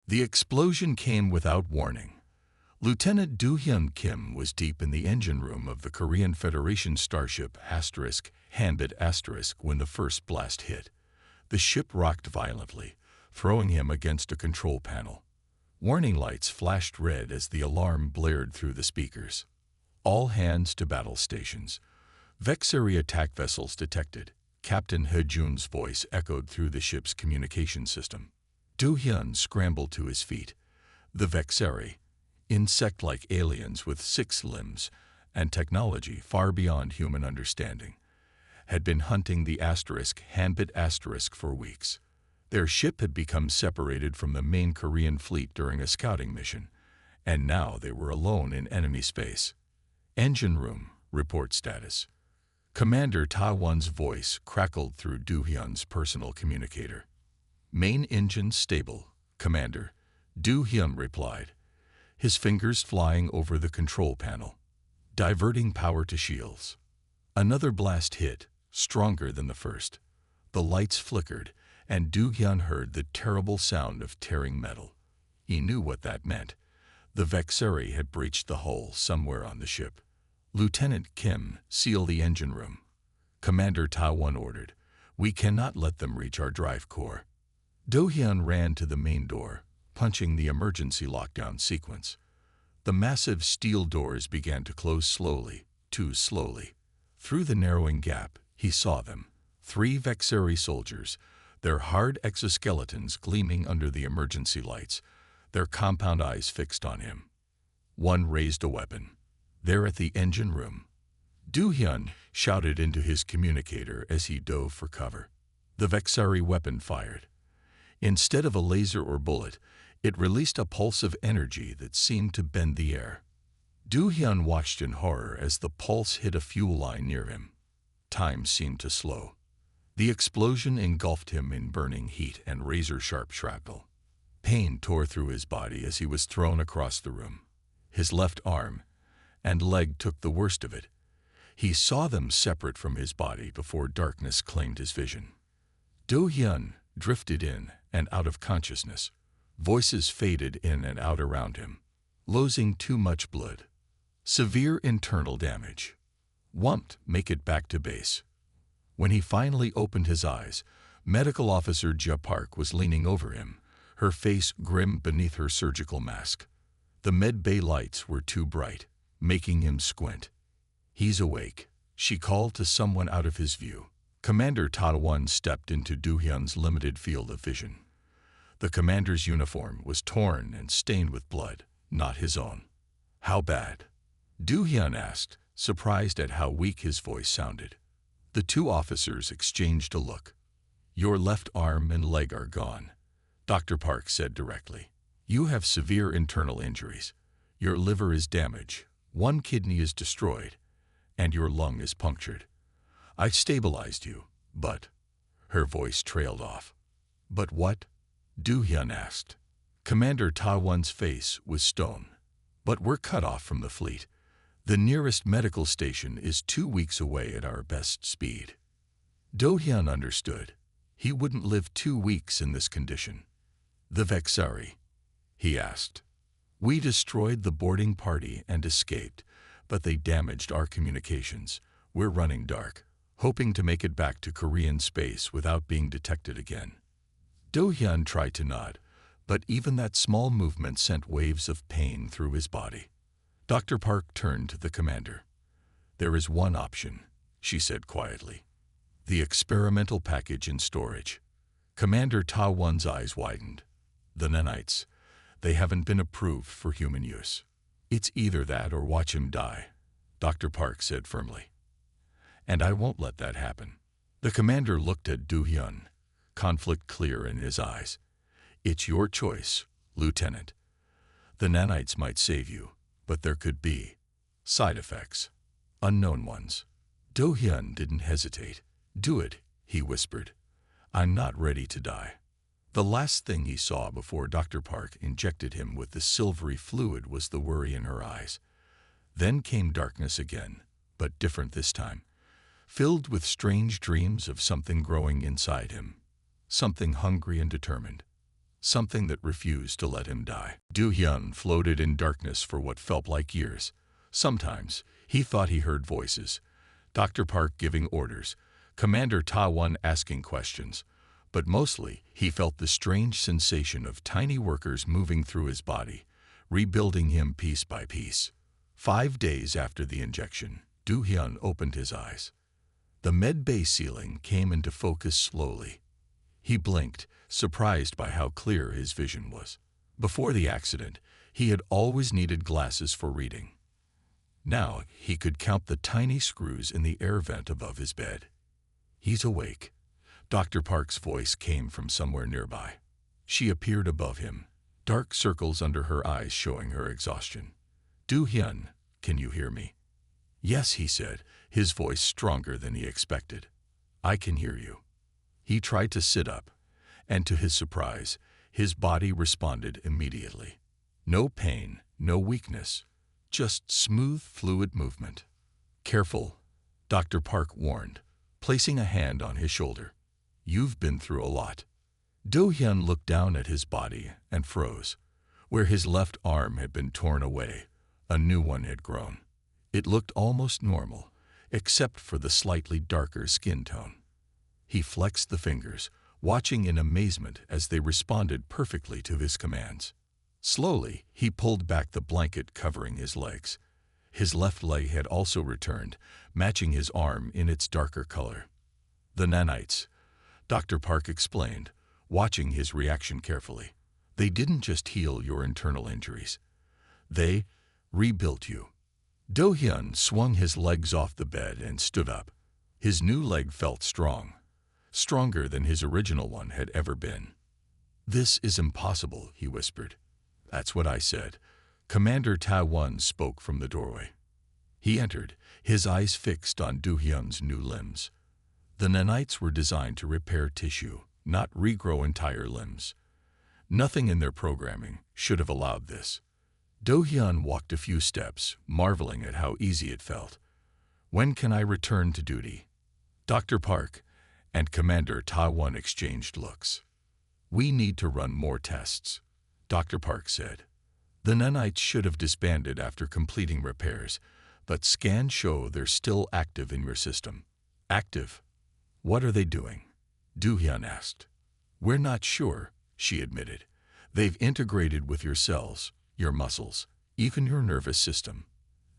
The explosion came without warning. Lieutenant Do-hyun Kim was deep in the engine room of the Korean Federation starship *Hanbit* when the first blast hit. The ship rocked violently, throwing him against a control panel. Warning lights flashed red as the alarm blared through the speakers. All hands to battle stations. Vexeri attack vessels detected. Captain Hejun's voice echoed through the ship's communication system. Do-hyun scrambled to his feet. The Vexeri, insect-like aliens with 6 limbs and technology far beyond human understanding, had been hunting the Hanbit* for weeks. Their ship had become separated from the main Korean fleet during a scouting mission, and now they were alone in enemy space. Engine room, report status. Commander Ta-won's voice crackled through Do-hyun's personal communicator. Main engine stable, Commander, Do-hyun replied, his fingers flying over the control panel, diverting power to shields. Another blast hit, stronger than the first. The lights flickered, and Do-hyun heard the terrible sound of tearing metal. He knew what that meant. The Vexeri had breached the hull somewhere on the ship. Lieutenant Kim, seal the engine room. Commander Ta-won ordered. We cannot let them reach our drive core. Do-hyun ran to the main door, punching the emergency lockdown sequence. The massive steel doors began to close slowly, too slowly. Through the narrowing gap, he saw them. 3 Vexeri soldiers, their hard exoskeletons gleaming under the emergency lights, their compound eyes fixed on him. One raised a weapon. There at the engine room. Do-hyun shouted into his communicator as he dove for cover. The Vexeri weapon fired. Instead of a laser or bullet, it released a pulse of energy that seemed to bend the air. Do-hyun watched in horror as the pulse hit a fuel line near him. Time seemed to slow. The explosion engulfed him in burning heat and razor-sharp shrapnel. Pain tore through his body as he was thrown across the room. His left arm and leg took the worst of it. He saw them separate from his body before darkness claimed his vision. Do-hyun drifted in and out of consciousness. Voices faded in and out around him. Losing too much blood. Severe internal damage. Won't make it back to base. When he finally opened his eyes, Medical Officer Ja Park was leaning over him, her face grim beneath her surgical mask. The med bay lights were too bright, making him squint. He's awake, she called to someone out of his view. Commander Ta-won stepped into Do-hyun's limited field of vision. The commander's uniform was torn and stained with blood, not his own. How bad? Do-hyun asked, surprised at how weak his voice sounded. The 2 officers exchanged a look. Your left arm and leg are gone, Dr. Park said directly. You have severe internal injuries. Your liver is damaged, 1 kidney is destroyed, and your lung is punctured. I've stabilized you, but... Her voice trailed off. But what? Do-hyun asked. Commander Ta-won's face was stone. But we're cut off from the fleet. The nearest medical station is 2 weeks away at our best speed. Do-hyun understood. He wouldn't live 2 weeks in this condition. The Vexeri? He asked. We destroyed the boarding party and escaped, but they damaged our communications. We're running dark, hoping to make it back to Korean space without being detected again. Do-hyun tried to nod, but even that small movement sent waves of pain through his body. Dr. Park turned to the commander. There is one option, she said quietly. The experimental package in storage. Commander Ta-won's eyes widened. The nanites. They haven't been approved for human use. It's either that or watch him die, Dr. Park said firmly. And I won't let that happen. The commander looked at Do-hyun, conflict clear in his eyes. It's your choice, Lieutenant. The nanites might save you, but there could be side effects, unknown ones. Do-hyun didn't hesitate. Do it, he whispered. I'm not ready to die. The last thing he saw before Dr. Park injected him with the silvery fluid was the worry in her eyes. Then came darkness again, but different this time, filled with strange dreams of something growing inside him, something hungry and determined. something that refused to let him die. Do-hyun floated in darkness for what felt like years. Sometimes, he thought he heard voices, Dr. Park giving orders, Commander Ta-won asking questions, but mostly he felt the strange sensation of tiny workers moving through his body, rebuilding him piece by piece. 5 days after the injection, Do-hyun opened his eyes. The med bay ceiling came into focus slowly. He blinked, surprised by how clear his vision was. Before the accident, he had always needed glasses for reading. Now he could count the tiny screws in the air vent above his bed. "He's awake." Dr. Park's voice came from somewhere nearby. She appeared above him, dark circles under her eyes showing her exhaustion. "Do-hyun, can you hear me?" "Yes," he said, his voice stronger than he expected. "I can hear you." He tried to sit up, and to his surprise, his body responded immediately. No pain, no weakness, just smooth, fluid movement. "Careful," Dr. Park warned, placing a hand on his shoulder. "You've been through a lot." Do-hyun looked down at his body and froze. Where his left arm had been torn away, a new one had grown. It looked almost normal, except for the slightly darker skin tone. He flexed the fingers, watching in amazement as they responded perfectly to his commands. Slowly, he pulled back the blanket covering his legs. His left leg had also returned, matching his arm in its darker color. "The nanites," Dr. Park explained, watching his reaction carefully. "They didn't just heal your internal injuries. They rebuilt you." Do-hyun swung his legs off the bed and stood up. His new leg felt strong, stronger than his original one had ever been. "This is impossible," he whispered. "That's what I said." Commander Ta-won spoke from the doorway. He entered, his eyes fixed on Do-hyun's new limbs. The nanites were designed to repair tissue, not regrow entire limbs. Nothing in their programming should have allowed this. Do-hyun walked a few steps, marveling at how easy it felt. "When can I return to duty?" Dr. Park and Commander Ta-won exchanged looks. "We need to run more tests," Dr. Park said. "The nanites should have disbanded after completing repairs, but scans show they're still active in your system." "Active? What are they doing?" Do-hyun asked. "We're not sure," she admitted. "They've integrated with your cells, your muscles, even your nervous system.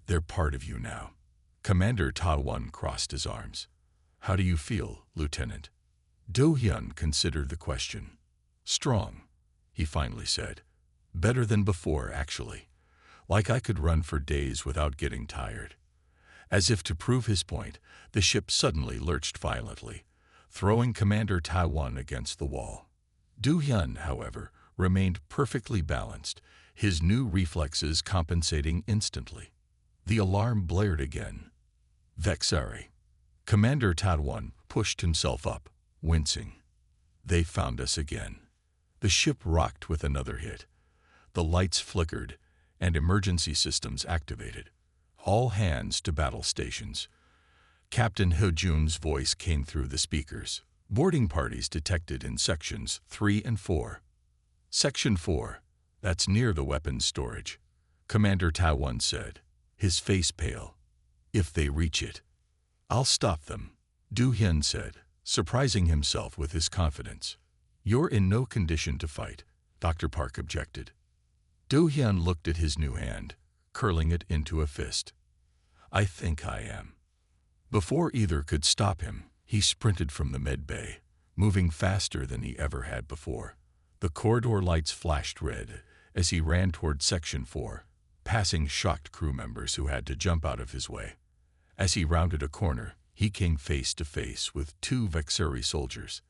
They're part of you now." Commander Ta-won crossed his arms. "How do you feel, Lieutenant?" Do-hyun considered the question. "Strong," he finally said. "Better than before, actually. Like I could run for days without getting tired." As if to prove his point, the ship suddenly lurched violently, throwing Commander Ta-won against the wall. Do-hyun, however, remained perfectly balanced, his new reflexes compensating instantly. The alarm blared again. "Vexari." Commander Ta-won pushed himself up, wincing. "They found us again." The ship rocked with another hit. The lights flickered, and emergency systems activated. "All hands to battle stations." Captain Ho-jun's voice came through the speakers. "Boarding parties detected in sections 3 and 4. "Section 4, that's near the weapons storage," Commander Ta-won said, his face pale. "If they reach it, I'll stop them," Do-hyun said, surprising himself with his confidence. "You're in no condition to fight," Dr. Park objected. Do-hyun looked at his new hand, curling it into a fist. "I think I am." Before either could stop him, he sprinted from the med bay, moving faster than he ever had before. The corridor lights flashed red as he ran toward Section 4, passing shocked crew members who had to jump out of his way. As he rounded a corner, he came face to face with 2 Vexari soldiers.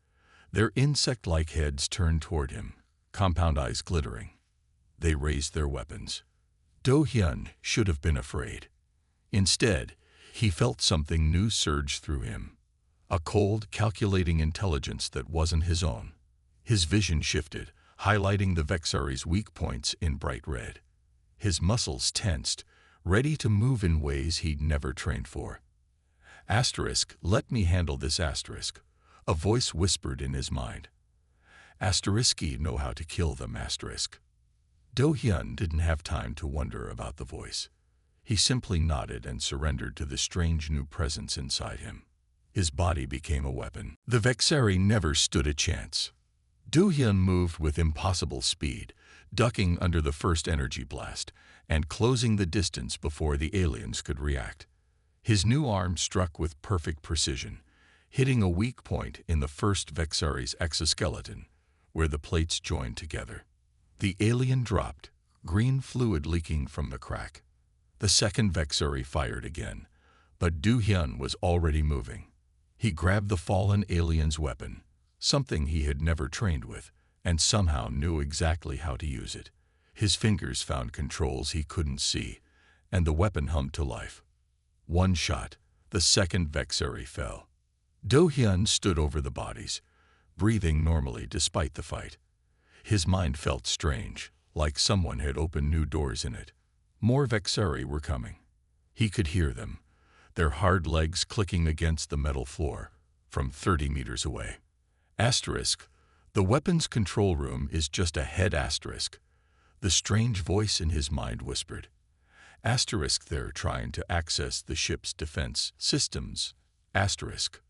Their insect-like heads turned toward him, compound eyes glittering. They raised their weapons. Do-hyun should have been afraid. Instead, he felt something new surge through him. A cold, calculating intelligence that wasn't his own. His vision shifted, highlighting the Vexari's weak points in bright red. His muscles tensed, ready to move in ways he'd never trained for. "Asterisk, let me handle this asterisk," a voice whispered in his mind. Asteriski know how to kill them, asterisk. Do-hyun didn't have time to wonder about the voice. He simply nodded and surrendered to the strange new presence inside him. His body became a weapon. The Vexeri never stood a chance. Do-hyun moved with impossible speed, ducking under the first energy blast and closing the distance before the aliens could react. His new arm struck with perfect precision, hitting a weak point in the first Vexeri's exoskeleton, where the plates joined together. The alien dropped, green fluid leaking from the crack. The second Vexeri fired again, but Do-hyun was already moving. He grabbed the fallen alien's weapon, something he had never trained with, and somehow knew exactly how to use it. His fingers found controls he couldn't see, and the weapon hummed to life. One shot, the second Vexeri fell. Do-hyun stood over the bodies, breathing normally despite the fight. His mind felt strange, like someone had opened new doors in it. More Vexeri were coming. He could hear them, their hard legs clicking against the metal floor, from 30 meters away. Asterisk, the weapons control room is just ahead, asterisk. The strange voice in his mind whispered. Asterisk, they're trying to access the ship's defense systems, asterisk.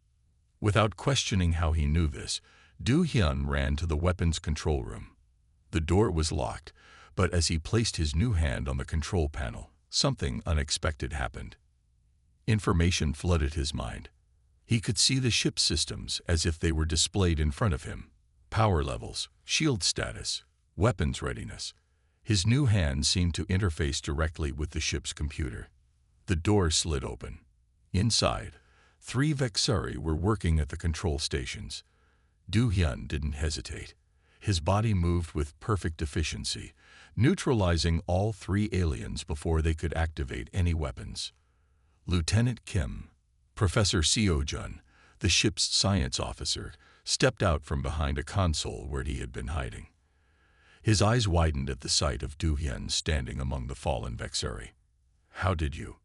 Without questioning how he knew this, Do-hyun ran to the weapons control room. The door was locked, but as he placed his new hand on the control panel, something unexpected happened. Information flooded his mind. He could see the ship's systems as if they were displayed in front of him. Power levels, shield status, weapons readiness. His new hand seemed to interface directly with the ship's computer. The door slid open. Inside, 3 Vexeri were working at the control stations. Do-hyun didn't hesitate. His body moved with perfect efficiency, neutralizing all 3 aliens before they could activate any weapons. Lieutenant Kim, Professor Seo-jun, the ship's science officer, stepped out from behind a console where he had been hiding. His eyes widened at the sight of Do-hyun standing among the fallen Vexeri. How did you?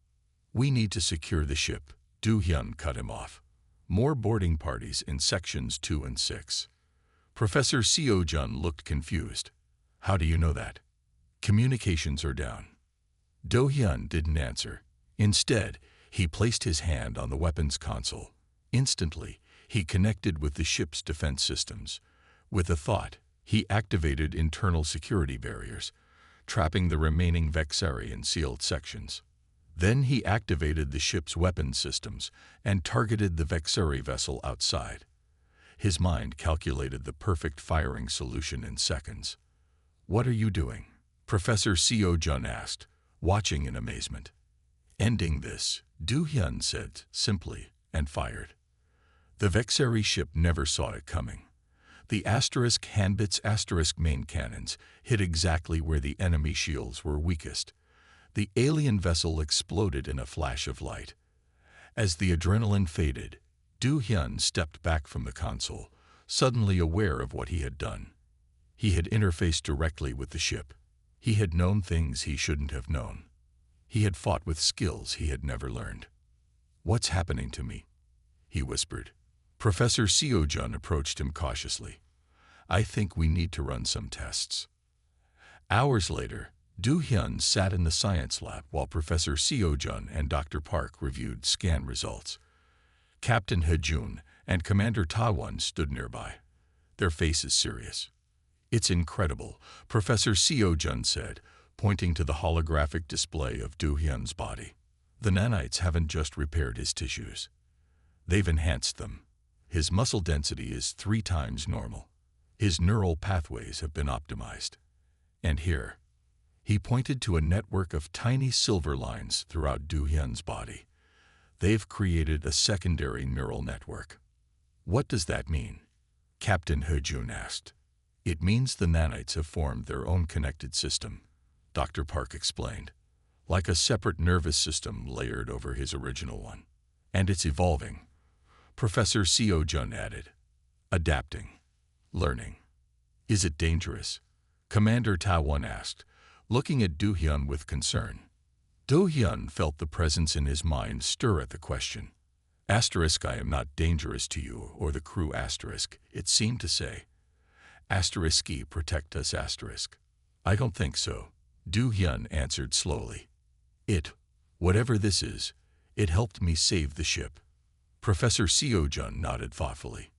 We need to secure the ship. Do-hyun cut him off. More boarding parties in sections 2 and 6. Professor Seo-jun looked confused. How do you know that? Communications are down. Do-hyun didn't answer. Instead, he placed his hand on the weapons console. Instantly, he connected with the ship's defense systems. With a thought, he activated internal security barriers, trapping the remaining Vexeri in sealed sections. Then he activated the ship's weapons systems and targeted the Vexeri vessel outside. His mind calculated the perfect firing solution in seconds. What are you doing? Professor Seo-jun asked, watching in amazement. Ending this, Do-hyun said simply, and fired. The Vexeri ship never saw it coming. The asterisk handbits asterisk main cannons hit exactly where the enemy shields were weakest. The alien vessel exploded in a flash of light. As the adrenaline faded, Do-hyun stepped back from the console, suddenly aware of what he had done. He had interfaced directly with the ship. He had known things he shouldn't have known. He had fought with skills he had never learned. What's happening to me? He whispered. Professor Seo-jun approached him cautiously. I think we need to run some tests. Hours later, Do-hyun sat in the science lab while Professor Seo-jun and Dr. Park reviewed scan results. Captain Hejun and Commander Ta-won stood nearby, their faces serious. It's incredible, Professor Seo-jun said, pointing to the holographic display of Do-hyun's body. The nanites haven't just repaired his tissues. They've enhanced them. His muscle density is 3 times normal. His neural pathways have been optimized. And here, he pointed to a network of tiny silver lines throughout Do-hyun's body. They've created a secondary neural network. What does that mean? Captain Hejun asked. It means the nanites have formed their own connected system, Dr. Park explained, like a separate nervous system layered over his original one. And it's evolving, Professor Seo-jun added. Adapting. Learning. Is it dangerous? Commander Ta-won asked, looking at Do-hyun with concern. Do-hyun felt the presence in his mind stir at the question. Asterisk, I am not dangerous to you or the crew, asterisk, it seemed to say. Asterisk protect us asterisk. I don't think so. Do Hyun answered slowly. Whatever this is, it helped me save the ship. Professor Seo-jun nodded thoughtfully.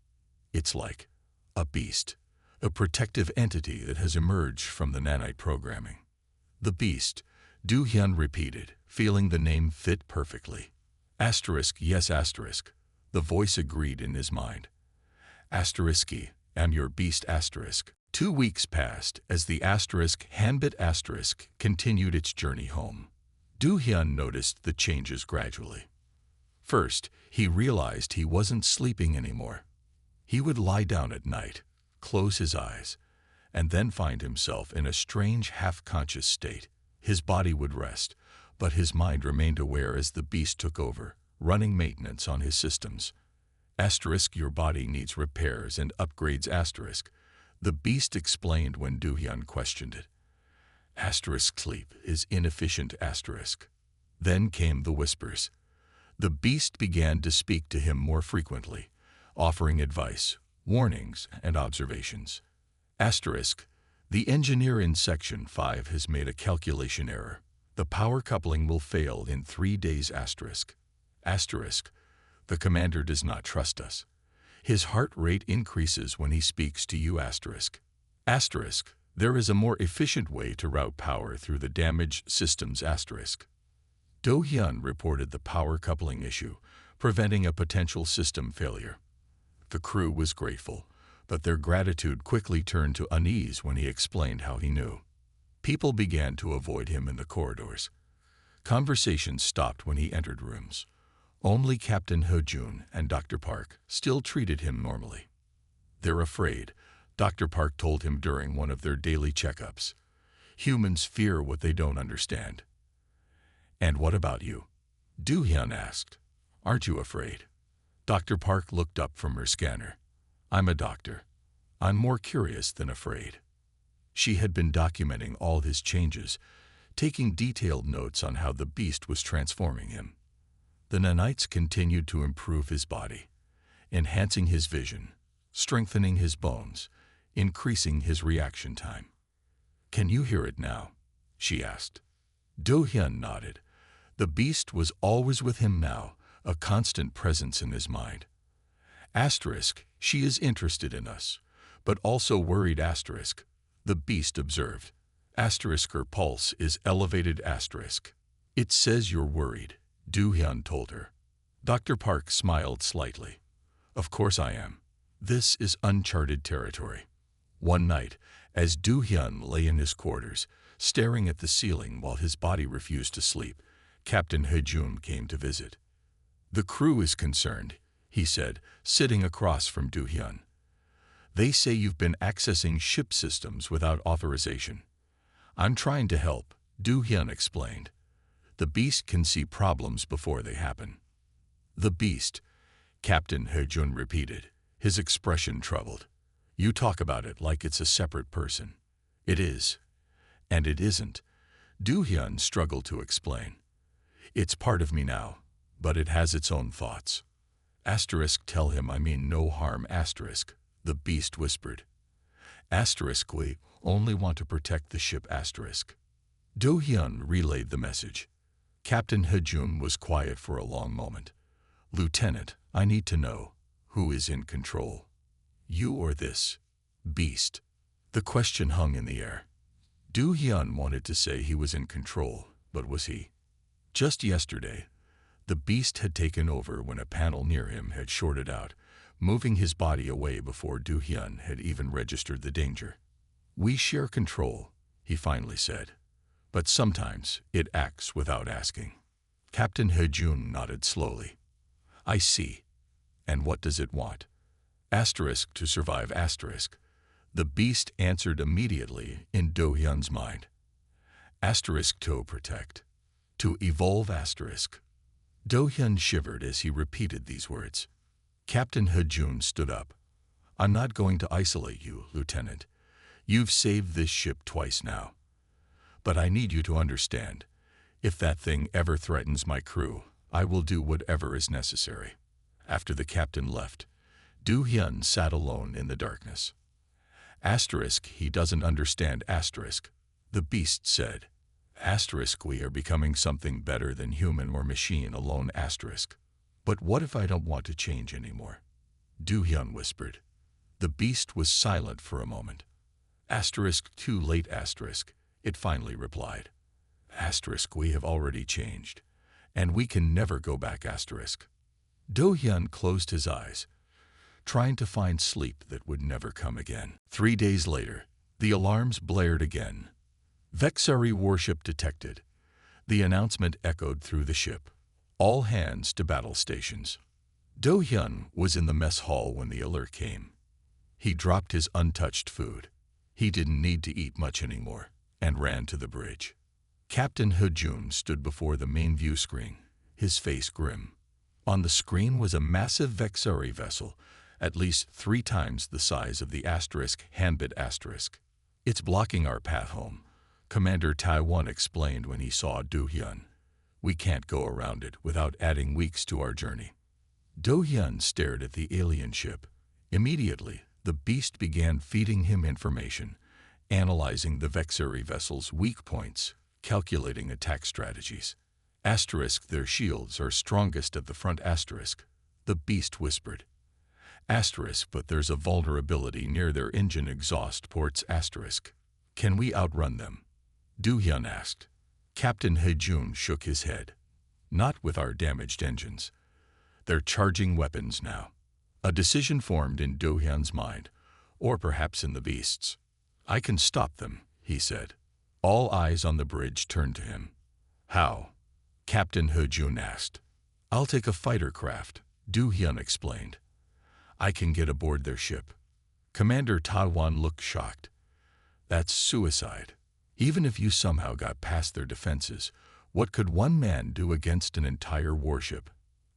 It's like a beast, a protective entity that has emerged from the nanite programming. The beast, Do Hyun repeated, feeling the name fit perfectly. Asterisk, yes asterisk. The voice agreed in his mind. Asterisk, am your beast asterisk. 2 weeks passed as the asterisk Hanbit asterisk continued its journey home. Do Hyun noticed the changes gradually. First, he realized he wasn't sleeping anymore. He would lie down at night, close his eyes, and then find himself in a strange half-conscious state. His body would rest, but his mind remained aware as the beast took over, running maintenance on his systems. Asterisk, your body needs repairs and upgrades asterisk. The beast explained when Do Hyun questioned it. Asterisk, sleep is inefficient asterisk. Then came the whispers. The beast began to speak to him more frequently, offering advice, warnings, and observations. Asterisk, the engineer in Section 5 has made a calculation error. The power coupling will fail in 3 days asterisk. Asterisk, the commander does not trust us. His heart rate increases when he speaks to you asterisk. Asterisk, there is a more efficient way to route power through the damaged systems asterisk. Do Hyun reported the power coupling issue, preventing a potential system failure. The crew was grateful, but their gratitude quickly turned to unease when he explained how he knew. People began to avoid him in the corridors. Conversations stopped when he entered rooms. Only Captain Ho-jun and Dr. Park still treated him normally. They're afraid, Dr. Park told him during one of their daily checkups. Humans fear what they don't understand. And what about you? Do Hyun asked. Aren't you afraid? Dr. Park looked up from her scanner. I'm a doctor. I'm more curious than afraid. She had been documenting all his changes, taking detailed notes on how the beast was transforming him. The nanites continued to improve his body, enhancing his vision, strengthening his bones, increasing his reaction time. Can you hear it now? She asked. Do Hyun nodded. The beast was always with him now, a constant presence in his mind. Asterisk, she is interested in us, but also worried asterisk. The beast observed. Asterisk, her pulse is elevated asterisk. It says you're worried, Do Hyun told her. Dr. Park smiled slightly. Of course I am. This is uncharted territory. One night, as Do Hyun lay in his quarters, staring at the ceiling while his body refused to sleep, Captain Ho-jun came to visit. The crew is concerned, he said, sitting across from Do Hyun. They say you've been accessing ship systems without authorization. I'm trying to help, Do Hyun explained. The beast can see problems before they happen. The beast, Captain Ho-jun repeated, his expression troubled. You talk about it like it's a separate person. It is. And it isn't. Do Hyun struggled to explain. It's part of me now, but it has its own thoughts. Asterisk, tell him I mean no harm asterisk, the beast whispered. Asterisk, we only want to protect the ship asterisk. Do Hyun relayed the message. Captain Ho-jun was quiet for a long moment. Lieutenant, I need to know, who is in control? You or this beast? The question hung in the air. Do Hyun wanted to say he was in control, but was he? Just yesterday, the beast had taken over when a panel near him had shorted out, moving his body away before Do Hyun had even registered the danger. We share control, he finally said, but sometimes it acts without asking. Captain Ho-jun nodded slowly. I see. And what does it want? Asterisk, to survive asterisk. The beast answered immediately in Do Hyun's mind. Asterisk, to protect. To evolve asterisk. Do Hyun shivered as he repeated these words. Captain Ho-jun stood up. I'm not going to isolate you, Lieutenant. You've saved this ship twice now. But I need you to understand, if that thing ever threatens my crew, I will do whatever is necessary. After the captain left, Do Hyun sat alone in the darkness. Asterisk, he doesn't understand asterisk. The beast said. Asterisk, we are becoming something better than human or machine alone asterisk. But what if I don't want to change anymore? Do-hyun whispered. The beast was silent for a moment. Asterisk, too late asterisk, it finally replied. Asterisk, we have already changed, and we can never go back asterisk. Do-hyun closed his eyes, trying to find sleep that would never come again. 3 days later, the alarms blared again. Vexari warship detected. The announcement echoed through the ship. All hands to battle stations. Do-hyun was in the mess hall when the alert came. He dropped his untouched food. He didn't need to eat much anymore, and ran to the bridge. Captain Hejun stood before the main view screen, his face grim. On the screen was a massive Vexari vessel, at least 3 times the size of the asterisk Hanbit asterisk. It's blocking our path home, Commander Taiwan explained when he saw Do-hyun. We can't go around it without adding weeks to our journey. Do-hyun stared at the alien ship. Immediately, the beast began feeding him information, analyzing the Vexari vessel's weak points, calculating attack strategies. Asterisk, their shields are strongest at the front asterisk, the beast whispered. Asterisk, but there's a vulnerability near their engine exhaust ports asterisk. Can we outrun them? Do-hyun asked. Captain Hejun shook his head. Not with our damaged engines. They're charging weapons now. A decision formed in Do-hyun's mind, or perhaps in the beast's. I can stop them, he said. All eyes on the bridge turned to him. How? Captain Hejun asked. I'll take a fighter craft, Do-hyun explained. I can get aboard their ship. Commander Taiwan looked shocked. That's suicide. Even if you somehow got past their defenses, what could one man do against an entire warship?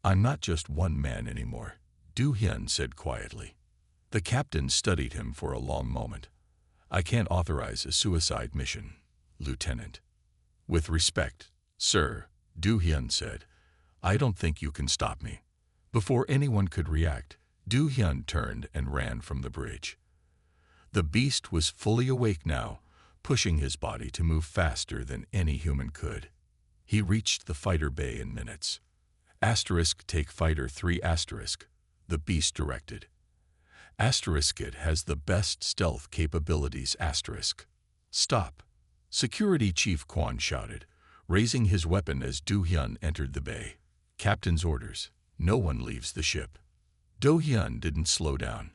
I'm not just one man anymore, Do-hyun said quietly. The captain studied him for a long moment. I can't authorize a suicide mission, Lieutenant. With respect, sir, Do-hyun said. I don't think you can stop me. Before anyone could react, Do-hyun turned and ran from the bridge. The beast was fully awake now, pushing his body to move faster than any human could. He reached the fighter bay in minutes. Asterisk, take fighter 3 asterisk, the beast directed. Asterisk, it has the best stealth capabilities asterisk. Stop! Security Chief Kwon shouted, raising his weapon as Do-hyun entered the bay. Captain's orders, no one leaves the ship. Do-hyun didn't slow down.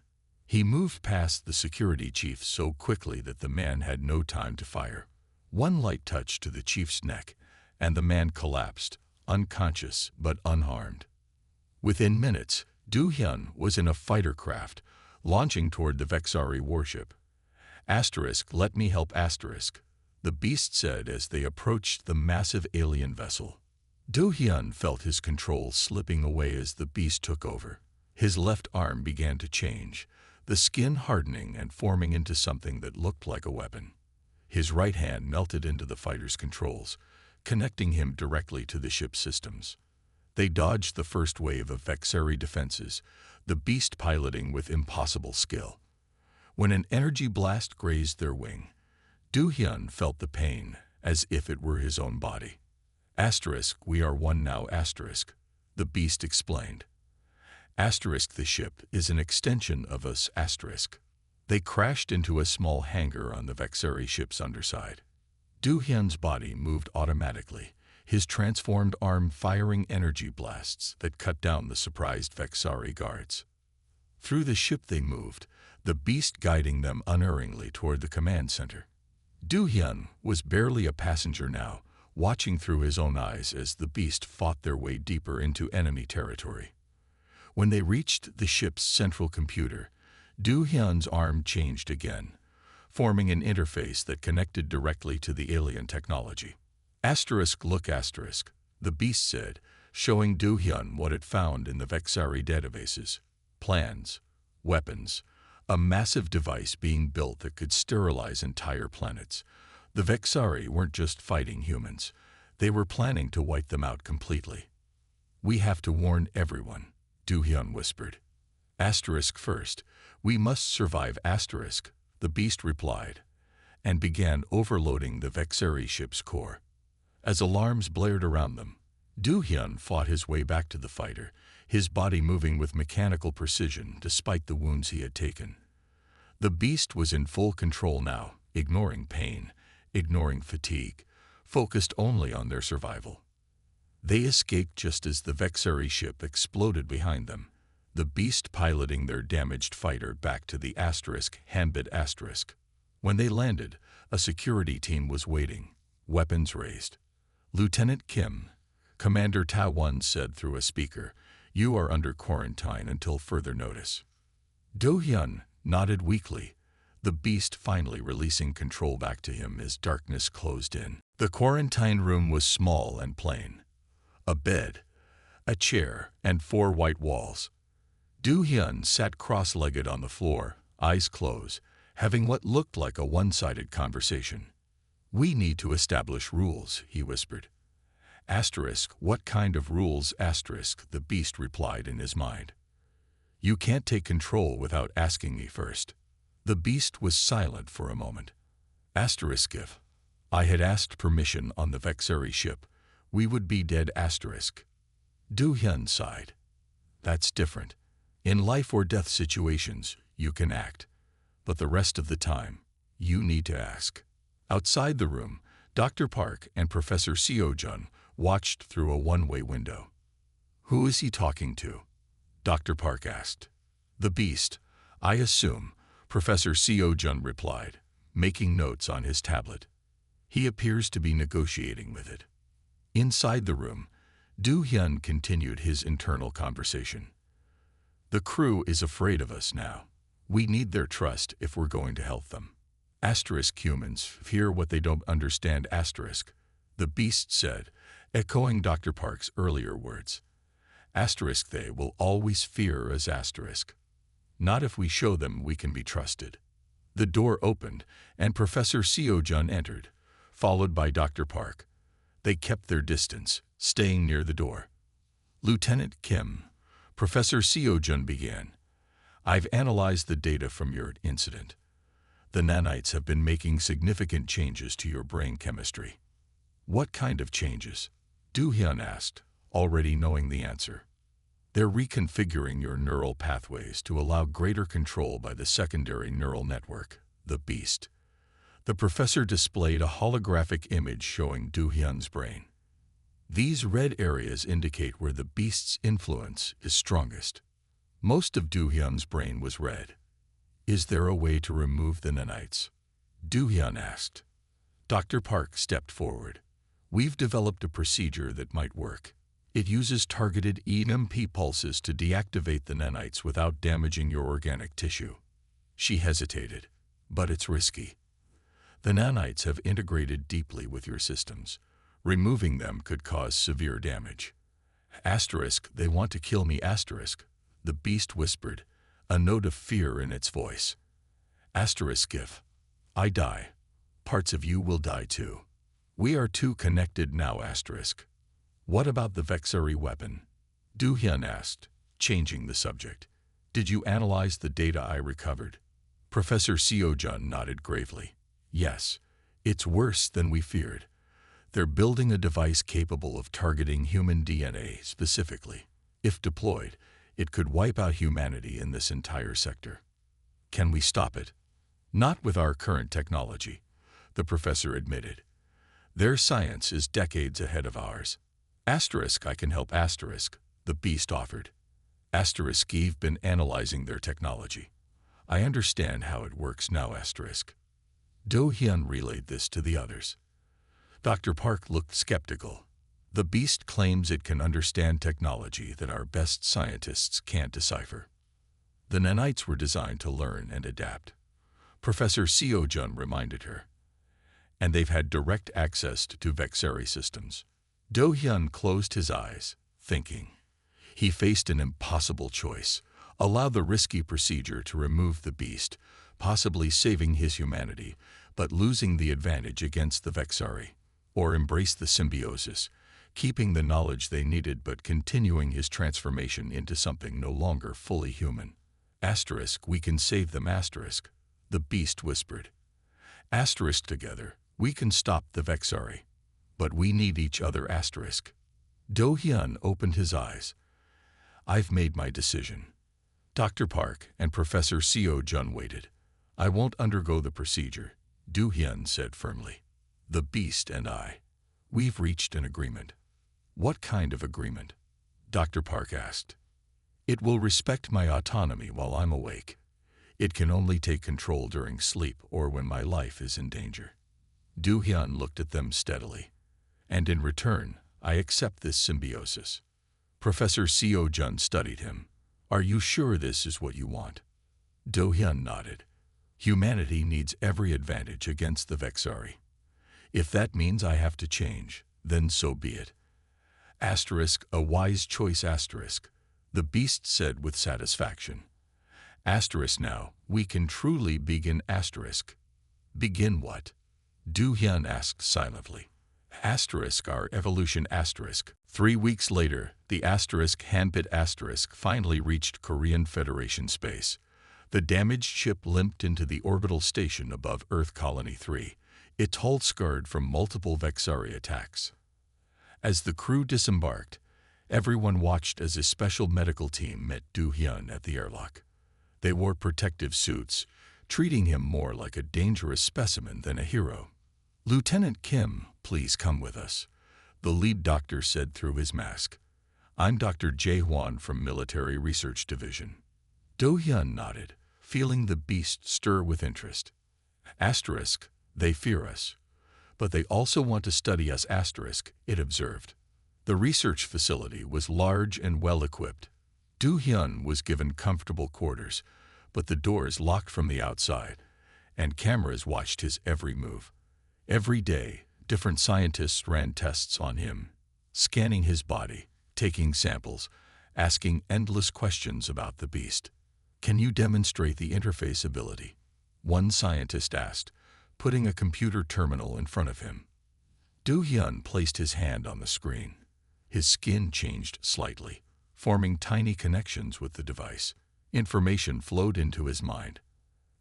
He moved past the security chief so quickly that the man had no time to fire. One light touch to the chief's neck, and the man collapsed, unconscious but unharmed. Within minutes, Do-hyun was in a fighter craft, launching toward the Vexari warship. Asterisk, let me help asterisk, the beast said as they approached the massive alien vessel. Do-hyun felt his control slipping away as the beast took over. His left arm began to change, the skin hardening and forming into something that looked like a weapon. His right hand melted into the fighter's controls, connecting him directly to the ship's systems. They dodged the first wave of Vexari defenses, the beast piloting with impossible skill. When an energy blast grazed their wing, Do-hyun felt the pain as if it were his own body. Asterisk, we are one now asterisk, the beast explained. Asterisk, the ship is an extension of us asterisk. They crashed into a small hangar on the Vexari ship's underside. Do-hyun's body moved automatically, his transformed arm firing energy blasts that cut down the surprised Vexari guards. Through the ship they moved, the beast guiding them unerringly toward the command center. Do-hyun was barely a passenger now, watching through his own eyes as the beast fought their way deeper into enemy territory. When they reached the ship's central computer, Do-hyun's arm changed again, forming an interface that connected directly to the alien technology. Asterisk, look asterisk, the beast said, showing Do-hyun what it found in the Vexari databases. Plans, weapons, a massive device being built that could sterilize entire planets. The Vexari weren't just fighting humans. They were planning to wipe them out completely. We have to warn everyone, Do-hyun whispered. Asterisk first, we must survive asterisk, the the beast replied, and began overloading the Vexeri ship's core. As alarms blared around them, Do-hyun fought his way back to the fighter, his body moving with mechanical precision despite the wounds he had taken. The beast was in full control now, ignoring pain, ignoring fatigue, focused only on their survival. They escaped just as the Vexeri ship exploded behind them, the beast piloting their damaged fighter back to the Hanbit*. When they landed, a security team was waiting, weapons raised. Lieutenant Kim, Commander Ta-won said through a speaker, "You are under quarantine until further notice." Do-hyun nodded weakly, the beast finally releasing control back to him as darkness closed in. The quarantine room was small and plain. A bed, a chair, and 4 white walls. Do-hyun sat cross-legged on the floor, eyes closed, having what looked like a one-sided conversation. "We need to establish rules," he whispered. What kind of rules? The beast replied in his mind. "You can't take control without asking me first." The beast was silent for a moment. If I had asked permission on the Vexeri ship, we would be dead. Do-hyun sighed. "That's different. In life or death situations, you can act. But the rest of the time, you need to ask." Outside the room, Dr. Park and Professor Seo-jun watched through a one-way window. "Who is he talking to?" Dr. Park asked. "The beast, I assume," Professor Seo-jun replied, making notes on his tablet. "He appears to be negotiating with it." Inside the room, Do-hyun continued his internal conversation. "The crew is afraid of us now. We need their trust if we're going to help them. Humans fear what they don't understand. The beast said, echoing Dr. Park's earlier words. They will always fear us. Not if we show them we can be trusted." The door opened, and Professor Seo-jun entered, followed by Dr. Park. They kept their distance, staying near the door. "Lieutenant Kim," Professor Seo-jun began, "I've analyzed the data from your incident. The nanites have been making significant changes to your brain chemistry." "What kind of changes?" Do-hyun asked, already knowing the answer. "They're reconfiguring your neural pathways to allow greater control by the secondary neural network, the beast." The professor displayed a holographic image showing Do-hyun's brain. "These red areas indicate where the beast's influence is strongest." Most of Do-hyun's brain was red. "Is there a way to remove the nanites?" Do-hyun asked. Dr. Park stepped forward. "We've developed a procedure that might work. It uses targeted EMP pulses to deactivate the nanites without damaging your organic tissue." She hesitated. "But it's risky. The nanites have integrated deeply with your systems. Removing them could cause severe damage." They want to kill me, the beast whispered, a note of fear in its voice. If I die, parts of you will die too. We are too connected now, What about the Vexeri weapon? Do-hyun asked, changing the subject. "Did you analyze the data I recovered?" Professor Seo-jun nodded gravely. "Yes, it's worse than we feared. They're building a device capable of targeting human DNA specifically. If deployed, it could wipe out humanity in this entire sector." "Can we stop it?" "Not with our current technology," the professor admitted. "Their science is decades ahead of ours." I can help, the beast offered. You've been analyzing their technology. I understand how it works now, Do-hyun relayed this to the others. Dr. Park looked skeptical. "The beast claims it can understand technology that our best scientists can't decipher." "The nanites were designed to learn and adapt," Professor Seo-jun reminded her. "And they've had direct access to Vexeri systems." Do-hyun closed his eyes, thinking. He faced an impossible choice: allow the risky procedure to remove the beast, possibly saving his humanity, but losing the advantage against the Vexeri, or embrace the symbiosis, keeping the knowledge they needed but continuing his transformation into something no longer fully human. We can save them, The the beast whispered. Asterisk together, we can stop the Vexari. But we need each other asterisk. Do-hyun opened his eyes. I've made my decision. Dr. Park and Professor Seo-jun waited. I won't undergo the procedure, Do-hyun said firmly. The beast and I. We've reached an agreement. What kind of agreement? Dr. Park asked. It will respect my autonomy while I'm awake. It can only take control during sleep or when my life is in danger. Do-hyun looked at them steadily. And in return, I accept this symbiosis. Professor Seo-jun studied him. Are you sure this is what you want? Do-hyun nodded. Humanity needs every advantage against the Vexari. If that means I have to change, then so be it. Asterisk, a wise choice asterisk, the beast said with satisfaction. Asterisk now, we can truly begin asterisk. Begin what? Do-hyun asked silently. Asterisk our evolution asterisk. 3 weeks later, the asterisk Hanbit asterisk finally reached Korean Federation space. The damaged ship limped into the orbital station above Earth Colony 3, its hull scarred from multiple Vexari attacks. As the crew disembarked, everyone watched as a special medical team met Do-hyun at the airlock. They wore protective suits, treating him more like a dangerous specimen than a hero. Lieutenant Kim, please come with us, the lead doctor said through his mask. I'm Dr. Jae-hwan from Military Research Division. Do-hyun nodded, feeling the beast stir with interest. Asterisk, they fear us. But they also want to study us asterisk, it observed. The research facility was large and well-equipped. Do-hyun was given comfortable quarters, but the doors locked from the outside, and cameras watched his every move. Every day, different scientists ran tests on him, scanning his body, taking samples, asking endless questions about the beast. Can you demonstrate the interface ability? One scientist asked, putting a computer terminal in front of him. Do-hyun placed his hand on the screen. His skin changed slightly, forming tiny connections with the device. Information flowed into his mind.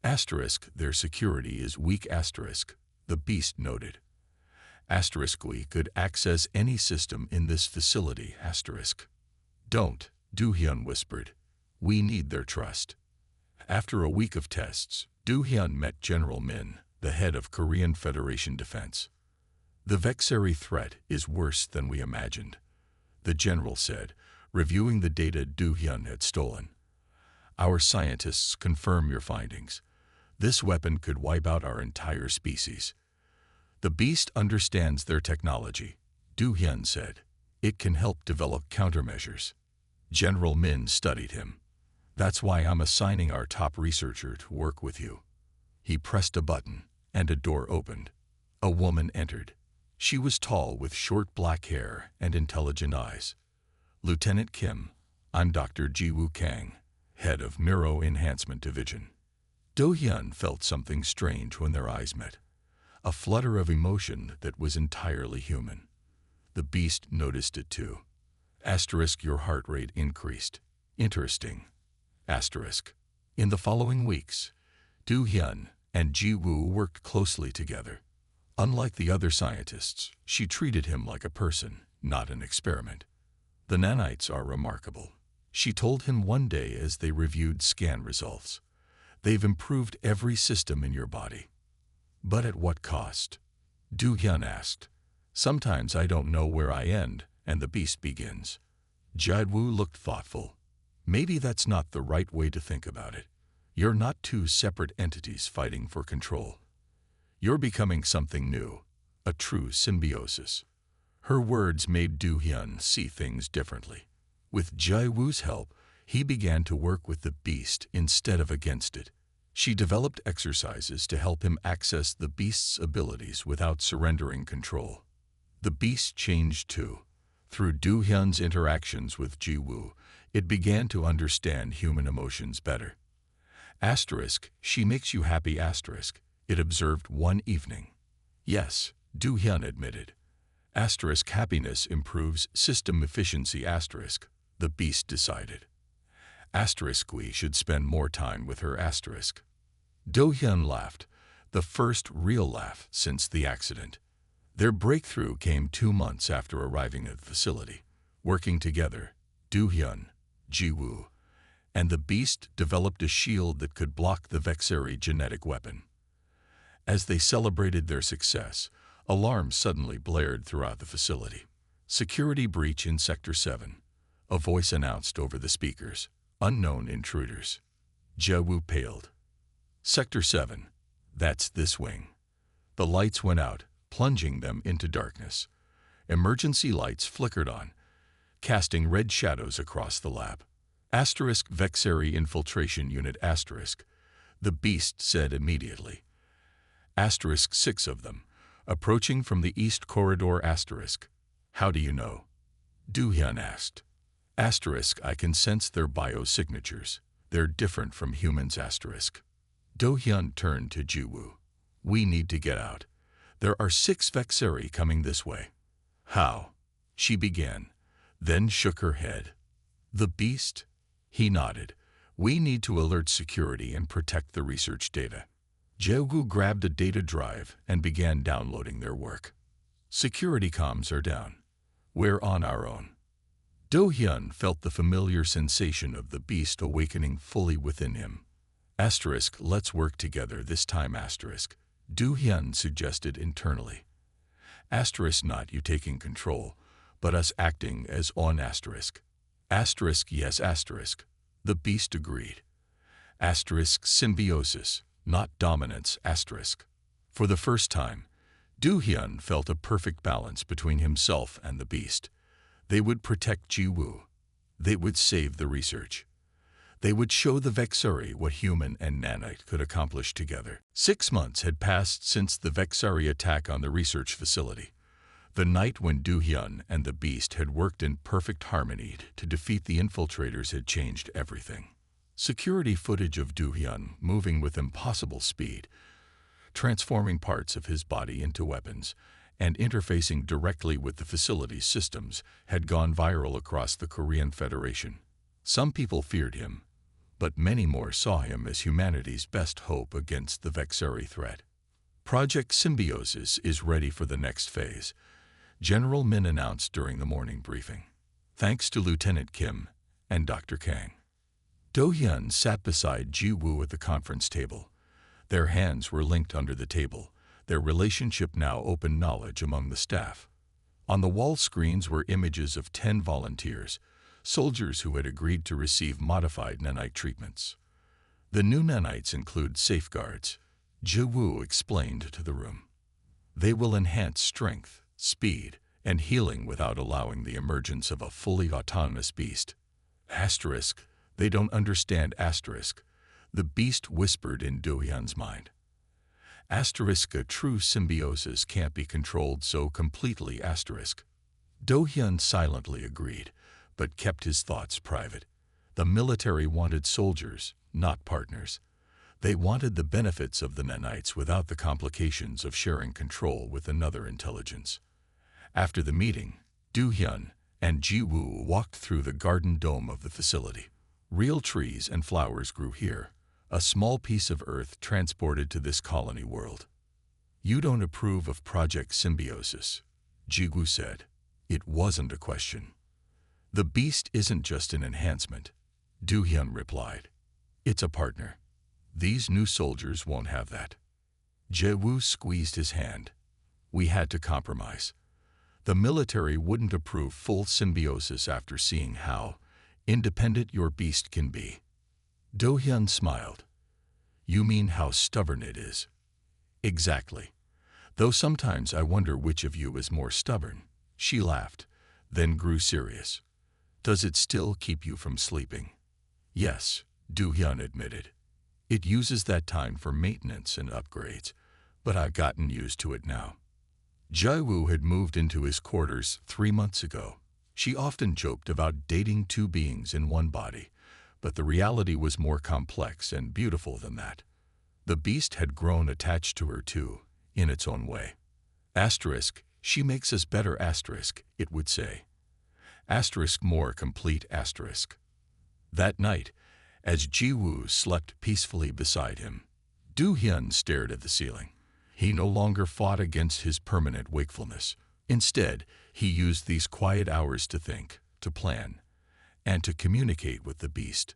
Asterisk, their security is weak asterisk, the beast noted. Asterisk, we could access any system in this facility asterisk. Don't, Do-hyun whispered. We need their trust. After a week of tests, Do-hyun met General Min, the head of Korean Federation Defense. The Vexari threat is worse than we imagined, the general said, reviewing the data Do-hyun had stolen. Our scientists confirm your findings. This weapon could wipe out our entire species. The beast understands their technology, Do-hyun said. It can help develop countermeasures. General Min studied him. That's why I'm assigning our top researcher to work with you. He pressed a button, and a door opened. A woman entered. She was tall with short black hair and intelligent eyes. Lieutenant Kim, I'm Dr. Ji-woo Kang, head of Neuro Enhancement Division. Do-hyun felt something strange when their eyes met. A flutter of emotion that was entirely human. The beast noticed it too. Asterisk, your heart rate increased. Interesting. Asterisk. In the following weeks, Do-hyun and Ji-woo worked closely together. Unlike the other scientists, she treated him like a person, not an experiment. The nanites are remarkable, she told him one day as they reviewed scan results. They've improved every system in your body. But at what cost? Do-hyun asked. Sometimes I don't know where I end and the beast begins. Ji-woo looked thoughtful. Maybe that's not the right way to think about it. You're not two separate entities fighting for control. You're becoming something new, a true symbiosis. Her words made Do-hyun see things differently. With Ji-woo's help, he began to work with the beast instead of against it. She developed exercises to help him access the beast's abilities without surrendering control. The beast changed too. Through Do-hyun's interactions with Ji-woo, it began to understand human emotions better. Asterisk, she makes you happy asterisk, it observed one evening. Yes, Do-hyun admitted. Asterisk, happiness improves system efficiency asterisk, the beast decided. Asterisk, we should spend more time with her asterisk. Do-hyun laughed, the first real laugh since the accident. Their breakthrough came 2 months after arriving at the facility. Working together, Do-hyun, Ji-woo, and the Beast developed a shield that could block the Vexeri genetic weapon. As they celebrated their success, alarms suddenly blared throughout the facility. Security breach in Sector 7. A voice announced over the speakers. Unknown intruders. Ji-woo paled. Sector 7. That's this wing. The lights went out, plunging them into darkness. Emergency lights flickered on, casting red shadows across the lab. Asterisk Vexeri Infiltration Unit asterisk, the Beast said immediately. Asterisk 6 of them, approaching from the East Corridor asterisk. How do you know? Do-hyun asked. Asterisk I can sense their biosignatures. They're different from humans asterisk. Do-hyun turned to Ji-woo. We need to get out. There are 6 Vexeri coming this way. How? She began, then shook her head. The Beast? He nodded. We need to alert security and protect the research data. Ji-woo grabbed a data drive and began downloading their work. Security comms are down. We're on our own. Do-hyun felt the familiar sensation of the Beast awakening fully within him. Asterisk let's work together this time asterisk. Do-hyun suggested internally. Asterisk not you taking control, but us acting as on asterisk. Asterisk yes asterisk. The Beast agreed. Asterisk symbiosis, not dominance asterisk. For the first time, Do-hyun felt a perfect balance between himself and the Beast. They would protect Ji-woo. They would save the research. They would show the Vexeri what human and nanite could accomplish together. 6 months had passed since the Vexeri attack on the research facility. The night when Do-hyun and the Beast had worked in perfect harmony to defeat the infiltrators had changed everything. Security footage of Do-hyun moving with impossible speed, transforming parts of his body into weapons, and interfacing directly with the facility's systems had gone viral across the Korean Federation. Some people feared him, but many more saw him as humanity's best hope against the Vexeri threat. Project Symbiosis is ready for the next phase, General Min announced during the morning briefing. Thanks to Lieutenant Kim and Dr. Kang. Do-hyun sat beside Ji-woo at the conference table. Their hands were linked under the table, their relationship now open knowledge among the staff. On the wall screens were images of 10 volunteers, soldiers who had agreed to receive modified nanite treatments. The new nanites include safeguards, Ji-woo explained to the room. They will enhance strength, speed, and healing without allowing the emergence of a fully autonomous beast. Asterisk, they don't understand asterisk, the Beast whispered in Do-hyun's mind. Asterisk, a true symbiosis can't be controlled so completely asterisk. Do-hyun silently agreed, but kept his thoughts private. The military wanted soldiers, not partners. They wanted the benefits of the nanites without the complications of sharing control with another intelligence. After the meeting, Do-hyun and Ji-woo walked through the garden dome of the facility. Real trees and flowers grew here, a small piece of earth transported to this colony world. You don't approve of Project Symbiosis, Ji-woo said. It wasn't a question. The Beast isn't just an enhancement, Do-hyun replied. It's a partner. These new soldiers won't have that. Ji-woo squeezed his hand. We had to compromise. The military wouldn't approve full symbiosis after seeing how independent your beast can be. Do-hyun smiled. You mean how stubborn it is? Exactly. Though sometimes I wonder which of you is more stubborn. She laughed, then grew serious. Does it still keep you from sleeping? Yes, Do-hyun admitted. It uses that time for maintenance and upgrades, but I've gotten used to it now. Ji-woo had moved into his quarters 3 months ago. She often joked about dating 2 beings in one body, but the reality was more complex and beautiful than that. The Beast had grown attached to her too, in its own way. Asterisk, she makes us better asterisk, it would say. Asterisk more complete asterisk. That night, as Ji-woo slept peacefully beside him, Du Hyun stared at the ceiling. He no longer fought against his permanent wakefulness. Instead, he used these quiet hours to think, to plan, and to communicate with the beast.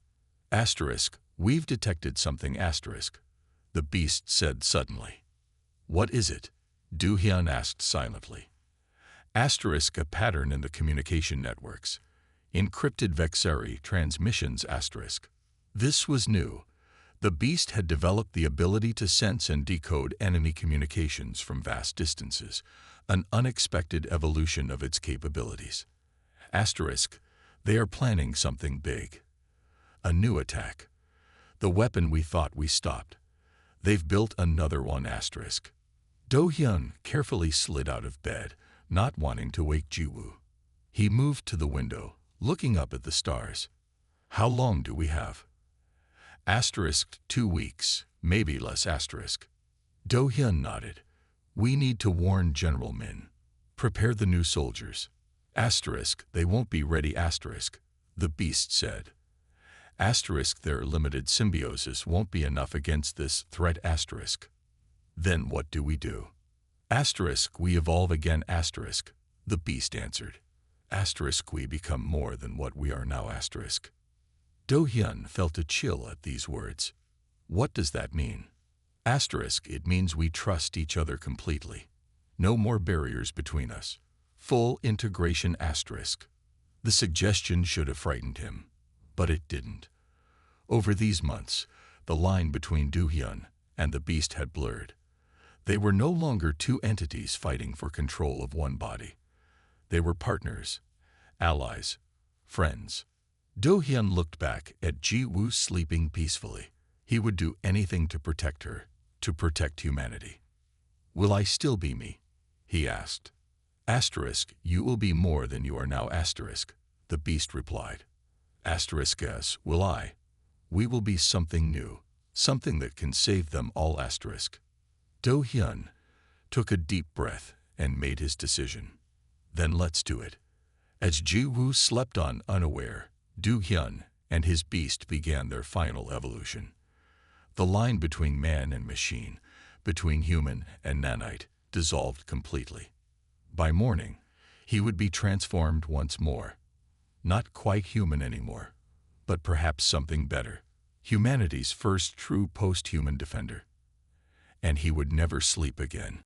Asterisk, we've detected something asterisk, the beast said suddenly. What is it? Du Hyun asked silently. Asterisk, a pattern in the communication networks. Encrypted Vexari transmissions asterisk. This was new. The beast had developed the ability to sense and decode enemy communications from vast distances, an unexpected evolution of its capabilities. Asterisk, they are planning something big. A new attack. The weapon we thought we stopped. They've built another one asterisk. Do Hyun carefully slid out of bed, not wanting to wake Jiwoo. He moved to the window, looking up at the stars. How long do we have? Asterisk, 2 weeks, maybe less asterisk. Do Hyun nodded. We need to warn General Min. Prepare the new soldiers. Asterisk, they won't be ready asterisk, the beast said. Asterisk, their limited symbiosis won't be enough against this threat asterisk. Then what do we do? Asterisk, we evolve again asterisk, the beast answered. Asterisk, we become more than what we are now asterisk. Do Hyun felt a chill at these words. What does that mean? Asterisk, it means we trust each other completely. No more barriers between us. Full integration asterisk. The suggestion should have frightened him, but it didn't. Over these months, the line between Do Hyun and the beast had blurred. They were no longer two entities fighting for control of one body. They were partners, allies, friends. Do Hyun looked back at Jiwoo sleeping peacefully. He would do anything to protect her, to protect humanity. Will I still be me? He asked. Asterisk, you will be more than you are now asterisk, the beast replied. Asterisk, yes, will I. We will be something new, something that can save them all asterisk. Do Hyun took a deep breath and made his decision. Then let's do it. As Jiwoo slept on unaware, Do Hyun and his beast began their final evolution. The line between man and machine, between human and nanite, dissolved completely. By morning, he would be transformed once more. Not quite human anymore, but perhaps something better. Humanity's first true post-human defender. And he would never sleep again.